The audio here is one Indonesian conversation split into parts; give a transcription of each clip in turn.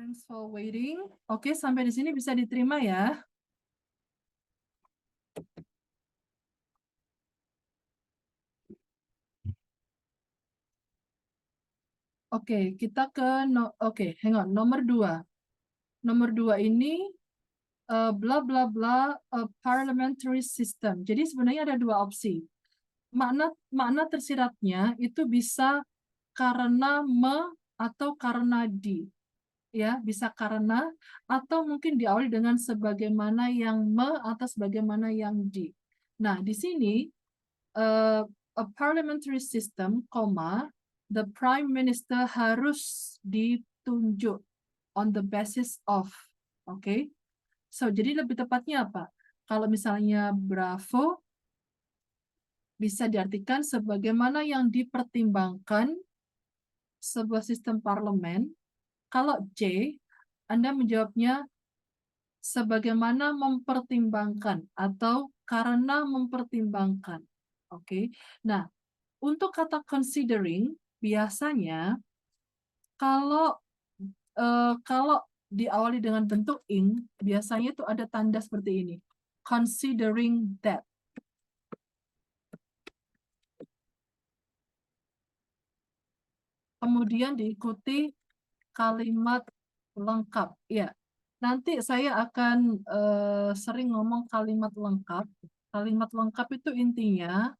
Thanks for waiting. Oke, sampai di sini bisa diterima ya. Oke, kita ke hang on, nomor 2. Nomor 2 ini bla bla bla parliamentary system. Jadi sebenarnya ada dua opsi. Makna tersiratnya itu bisa karena atau karena di. Ya, bisa karena atau mungkin diawali dengan sebagaimana yang atau sebagaimana yang di. Nah, di sini a parliamentary system, the prime minister harus ditunjuk on the basis of. Oke. So, jadi lebih tepatnya apa? Kalau misalnya Bravo bisa diartikan sebagaimana yang dipertimbangkan sebuah sistem parlemen. Kalau J, Anda menjawabnya sebagaimana mempertimbangkan atau karena mempertimbangkan. Oke. Nah, untuk kata considering biasanya kalau kalau diawali dengan bentuk ing, biasanya itu ada tanda seperti ini. Considering that. Kemudian diikuti kalimat lengkap. Ya, nanti saya akan sering ngomong kalimat lengkap. Kalimat lengkap itu intinya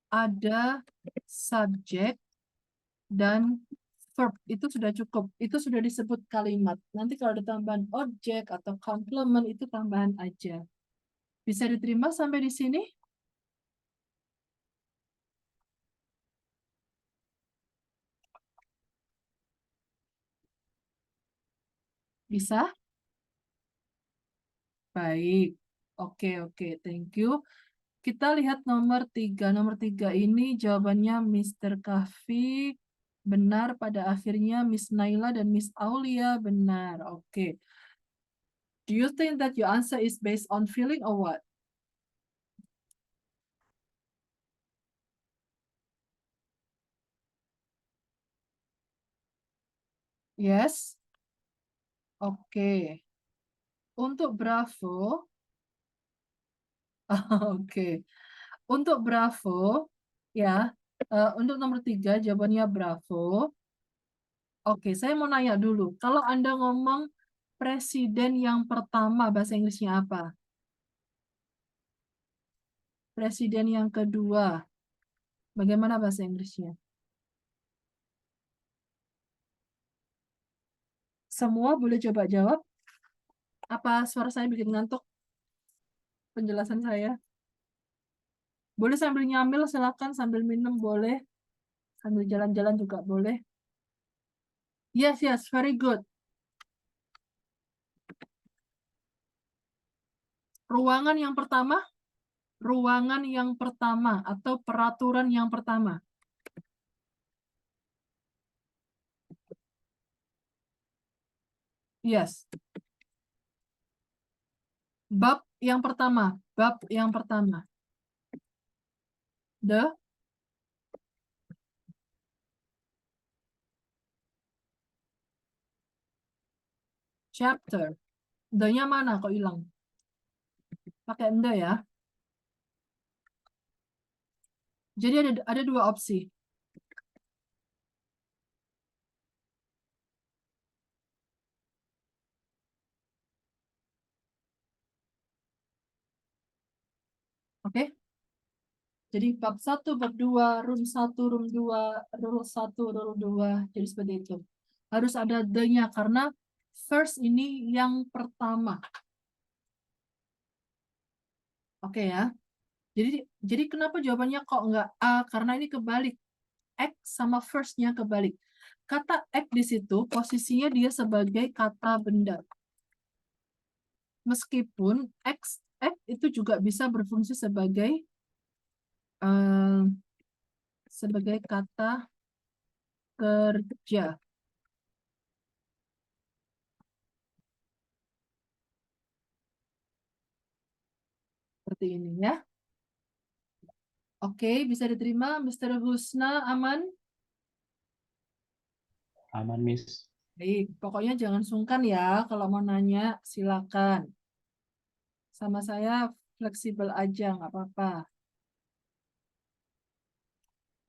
ada subjek dan verb. Itu sudah cukup. Itu sudah disebut kalimat. Nanti kalau ada tambahan objek atau complement itu tambahan aja. Bisa diterima sampai di sini? Bisa? Baik. Oke, thank you. Kita lihat nomor 3. Nomor 3 ini jawabannya Mr. Kahfi benar, pada akhirnya Miss Naila dan Miss Aulia benar. Oke. Do you think that your answer is based on feeling or what? Yes. Oke. Untuk Bravo. Oke. Untuk Bravo, ya. Untuk nomor 3 jawabannya Bravo. Oke, saya mau nanya dulu. Kalau Anda ngomong presiden yang pertama, bahasa Inggrisnya apa? Presiden yang kedua, bagaimana bahasa Inggrisnya? Semua boleh coba jawab. Apa suara saya bikin ngantuk? Penjelasan saya. Boleh sambil nyamil, silakan. Sambil minum boleh. Sambil jalan-jalan juga boleh. Yes, very good. Ruangan yang pertama? Ruangan yang pertama atau peraturan yang pertama? Yes. Bab yang pertama. Bab yang pertama. The chapter. The-nya mana kok hilang? Pakai the ya. Jadi ada dua opsi. Oke. Jadi bab 1, bab 2, room 1, room 2, rule 1, rule 2. Jadi seperti itu. Harus ada the-nya karena first ini yang pertama. Oke ya. Jadi kenapa jawabannya kok nggak A? Karena ini kebalik. Act sama first-nya kebalik. Kata act di situ posisinya dia sebagai kata benda. Meskipun act itu juga bisa berfungsi sebagai kata kerja. Seperti ini ya. Oke, bisa diterima Mr. Husna, aman? Aman, Miss. Baik, pokoknya jangan sungkan ya kalau mau nanya, silakan. Sama saya fleksibel aja, nggak apa-apa.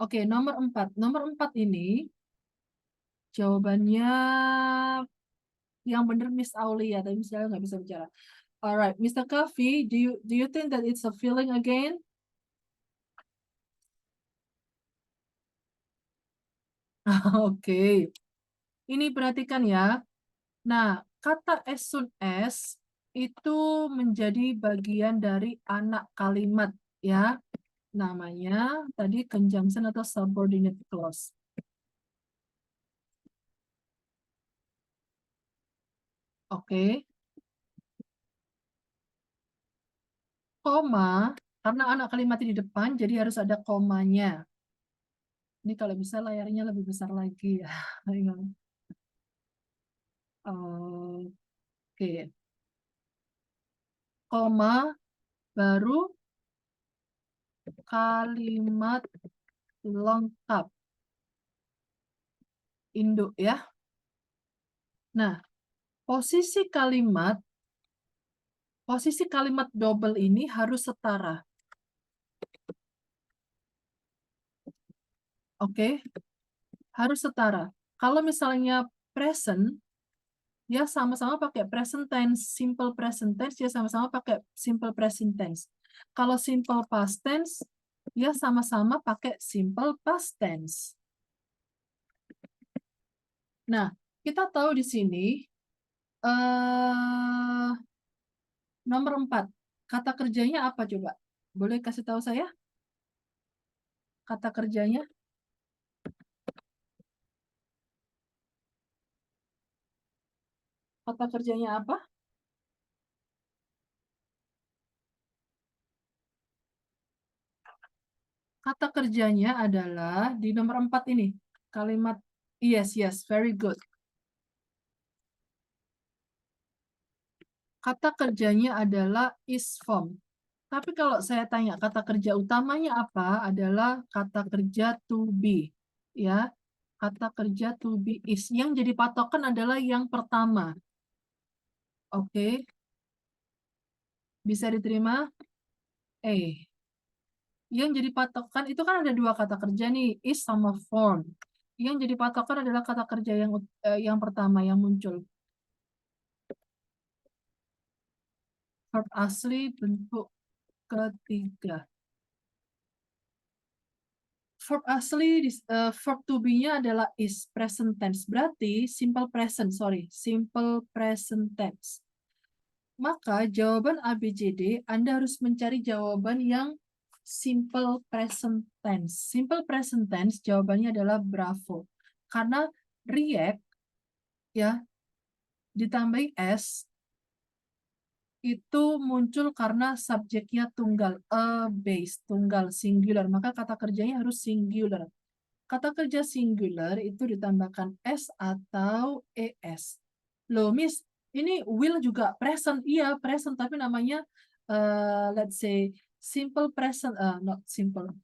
Oke, nomor 4. Nomor 4 ini jawabannya yang benar Miss Aulia, tapi misalnya nggak bisa bicara. Alright, Mr. Coffee, do you think that it's a feeling again? Oke, ini perhatikan ya. Nah, kata as soon as itu menjadi bagian dari anak kalimat ya. Namanya tadi conjunction atau subordinate clause. Oke, koma karena anak kalimat di depan jadi harus ada komanya. Ini kalau bisa layarnya lebih besar lagi ya. Oke, koma baru kalimat lengkap induk ya. Nah, posisi kalimat double ini harus setara. Oke, harus setara. Kalau misalnya present, ya sama-sama pakai present tense, simple present tense, ya sama-sama pakai simple present tense. Kalau simple past tense, ya sama-sama pakai simple past tense. Nah, kita tahu di sini eh nomor 4. Kata kerjanya apa coba? Boleh kasih tahu saya? Kata kerjanya? Kata kerjanya apa? Kata kerjanya adalah di nomor 4 ini. Kalimat yes, yes, very good. Kata kerjanya adalah is form. Tapi kalau saya tanya kata kerja utamanya apa adalah kata kerja to be. Ya, kata kerja to be is. Yang jadi patokan adalah yang pertama. Oke, bisa diterima? Yang jadi patokan itu kan ada dua kata kerja nih, is sama form. Yang jadi patokan adalah kata kerja yang pertama yang muncul. Verb asli bentuk ketiga. Verb asli, verb to be-nya adalah is present tense. Berarti simple present, simple present tense. Maka jawaban ABCD, Anda harus mencari jawaban yang simple present tense. Simple present tense jawabannya adalah bravo. Karena react ya ditambahi s itu muncul karena subjeknya tunggal, a base, tunggal, singular. Maka kata kerjanya harus singular. Kata kerja singular itu ditambahkan s atau es. Loh, Miss, ini will juga present. Iya, present, tapi namanya let's say simple present, not simple,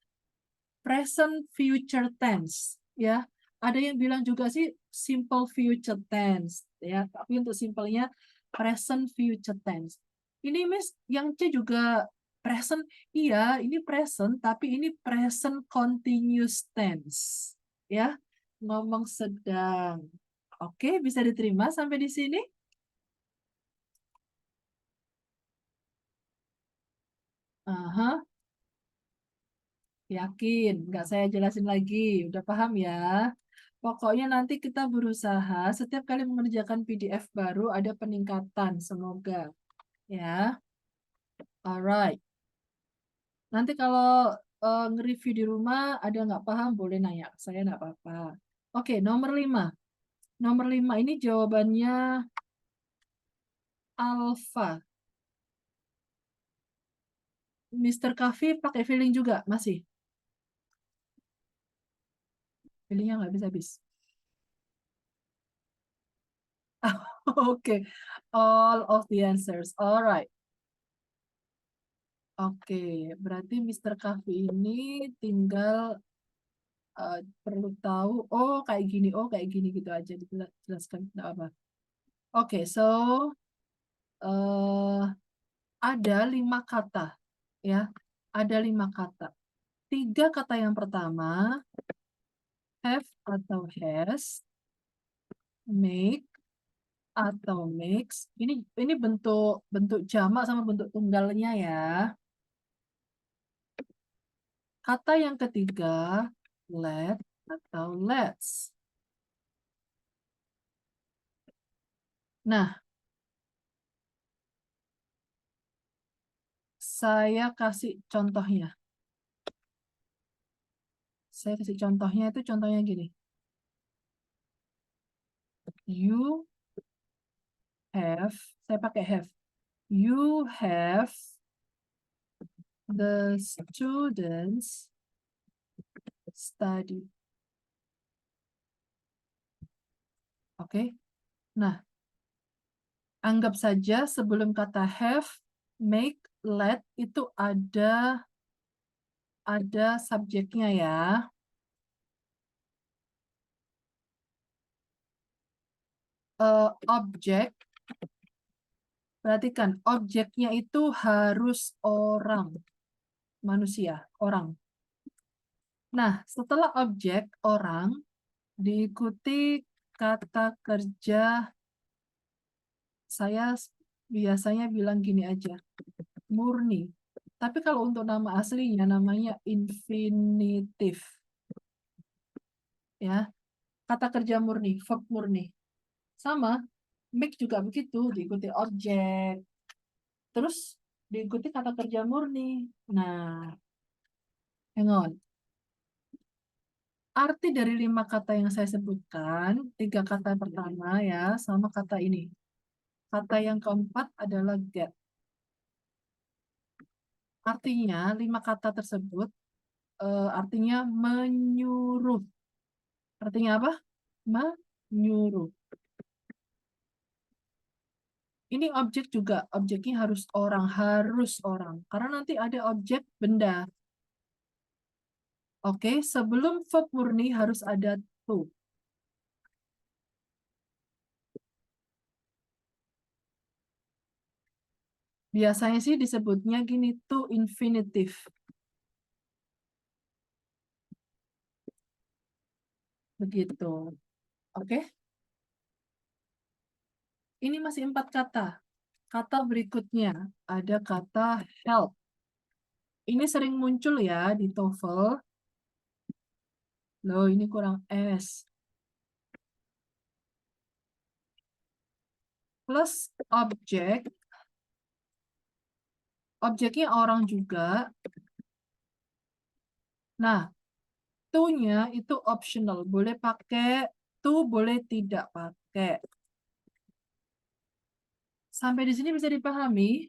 present future tense. Ya, ada yang bilang juga sih simple future tense. Ya, tapi untuk simpelnya present future tense. Ini Miss, yang C juga present. Iya, ini present, tapi ini present continuous tense. Ya, ngomong sedang. Oke, bisa diterima sampai di sini? Aha, yakin. Nggak saya jelasin lagi. Udah paham ya? Pokoknya nanti kita berusaha setiap kali mengerjakan PDF baru ada peningkatan. Semoga. Ya, alright. Nanti kalau nge-review di rumah ada nggak paham boleh nanya ke saya nggak apa-apa. Oke, nomor 5. Nomor 5 ini jawabannya alfa. Mr. Kafi pakai feeling juga masih. Feelingnya nggak bisa habis. Oke, all of the answers. Alright. Oke, berarti Mr. Kafi ini tinggal perlu tahu, oh kayak gini gitu aja dijelaskan, nggak apa. Oke, so eh ada 5 kata, ya. Ada 5 kata. 3 kata yang pertama, have atau has, make atau makes. Ini bentuk jamak sama bentuk tunggalnya ya. Kata yang ketiga, let atau let's. Nah, saya kasih contohnya. Saya kasih contohnya itu contohnya gini. You have, saya pakai have. You have the students study. Oke. Nah, anggap saja sebelum kata have, make, let itu ada subjeknya ya. Objek, perhatikan, objeknya itu harus orang, manusia, orang. Nah, setelah objek orang, diikuti kata kerja, saya biasanya bilang gini aja, murni. Tapi kalau untuk nama aslinya namanya infinitif. Ya, kata kerja murni, verb murni. Sama, make juga begitu, diikuti objek. Terus diikuti kata kerja murni. Nah, hang on. Arti dari 5 kata yang saya sebutkan, 3 kata pertama ya, sama kata ini. Kata yang keempat adalah get. Artinya, 5 kata tersebut artinya menyuruh. Artinya apa? Menyuruh. Ini objek juga, objeknya harus orang. Karena nanti ada objek benda. Oke, sebelum verb murni harus ada to. Biasanya sih disebutnya gini, to infinitive. Begitu. Oke. Ini masih 4 kata. Kata berikutnya ada kata help. Ini sering muncul ya di TOEFL. Loh, ini kurang S. Plus objek. Objeknya orang juga. Nah, to-nya itu optional. Boleh pakai to, boleh tidak pakai. Sampai di sini bisa dipahami?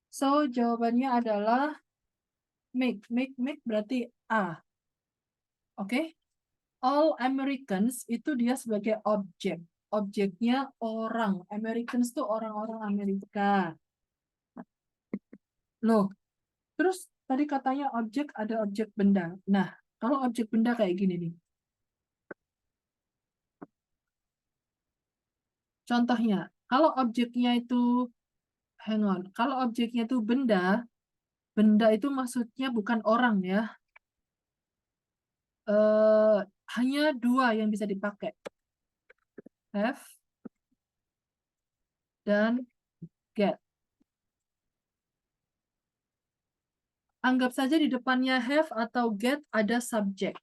So, jawabannya adalah make. Make berarti A. Oke? All Americans itu dia sebagai objek. Objeknya orang. Americans itu orang-orang Amerika. Loh, terus tadi katanya objek ada objek benda. Nah, kalau objek benda kayak gini nih. Contohnya, kalau objeknya itu, hang on, kalau objeknya itu benda, benda itu maksudnya bukan orang ya. Hanya 2 yang bisa dipakai. Have dan get. Anggap saja di depannya have atau get ada subjek.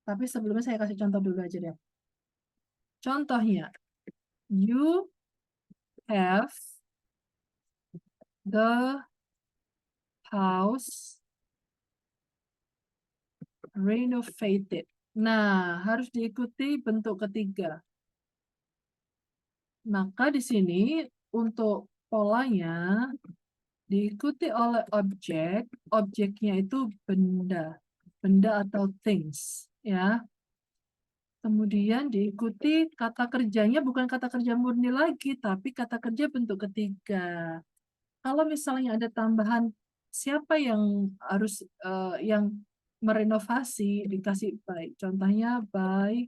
Tapi sebelumnya saya kasih contoh dulu aja deh. Contohnya, you have the house renovated. Nah, harus diikuti bentuk ketiga. Maka di sini untuk polanya diikuti oleh objek, objeknya itu benda, benda atau things, ya. Kemudian diikuti kata kerjanya bukan kata kerja murni lagi, tapi kata kerja bentuk ketiga. Kalau misalnya ada tambahan siapa yang harus yang merenovasi dikasih by. Contohnya by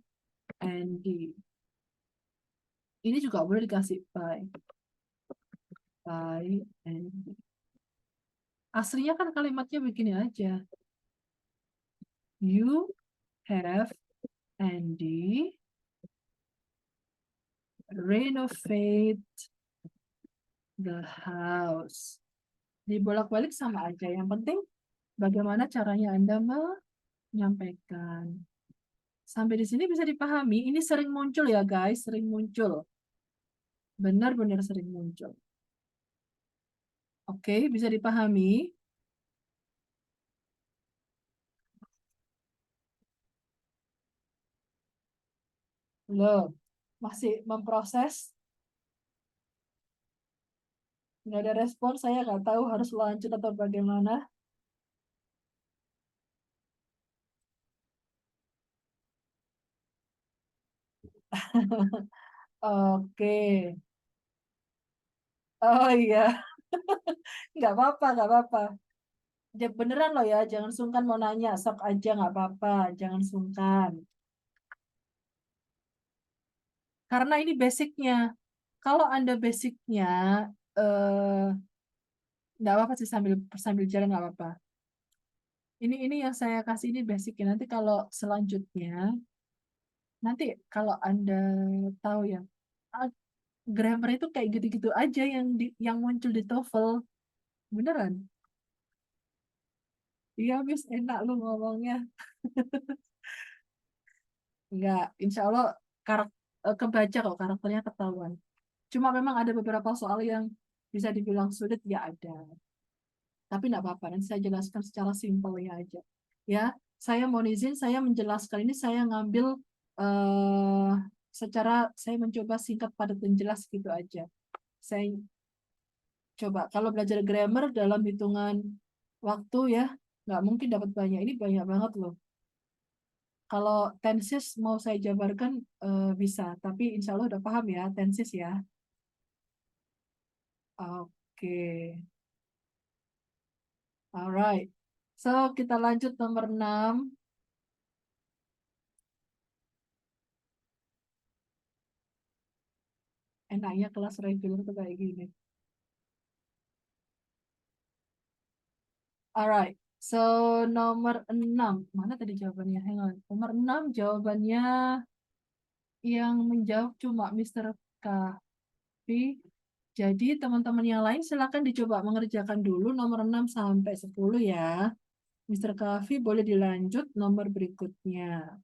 Andy. Ini juga boleh dikasih by Andy. Aslinya kan kalimatnya begini aja. You have Andy renovate the house. Dibolak-balik sama aja. Yang penting bagaimana caranya Anda menyampaikan. Sampai di sini bisa dipahami. Ini sering muncul ya guys, sering muncul. Benar-benar sering muncul. Oke, bisa dipahami. Loh, masih memproses. Nggak ada respon, saya nggak tahu harus lanjut atau bagaimana. Oke. Oh iya, nggak apa-apa, nggak apa-apa. Ya, beneran loh ya, jangan sungkan mau nanya, sok aja nggak apa-apa, jangan sungkan. Karena ini basicnya. Kalau Anda basicnya, eh, nggak apa-apa sih sambil sambil jalan nggak apa-apa. Ini yang saya kasih ini basicnya. Nanti kalau selanjutnya, nanti kalau Anda tahu ya, ah, grammar itu kayak gitu-gitu aja yang muncul di TOEFL. Beneran? Iya, Miss, enak lu ngomongnya. Enggak, insya Allah kebaca kok karakternya ketahuan. Cuma memang ada beberapa soal yang bisa dibilang sulit, ya ada. Tapi enggak apa-apa, nanti saya jelaskan secara simpelnya aja. Ya, saya mohon izin, saya menjelaskan ini saya ngambil eh, secara saya mencoba singkat padat dan jelas gitu aja. Saya coba kalau belajar grammar dalam hitungan waktu ya, nggak mungkin dapat banyak. Ini banyak banget loh. Kalau tenses mau saya jabarkan bisa, tapi insya Allah udah paham ya tenses ya. Oke, alright. So, kita lanjut nomor 6. Enaknya kelas reguler tuh kayak gini. Alright. So, nomor 6. Mana tadi jawabannya? Hang on. Nomor 6 jawabannya yang menjawab cuma Mr. Kavi. Jadi teman-teman yang lain silakan dicoba mengerjakan dulu nomor 6 sampai 10 ya. Mr. Kavi boleh dilanjut nomor berikutnya.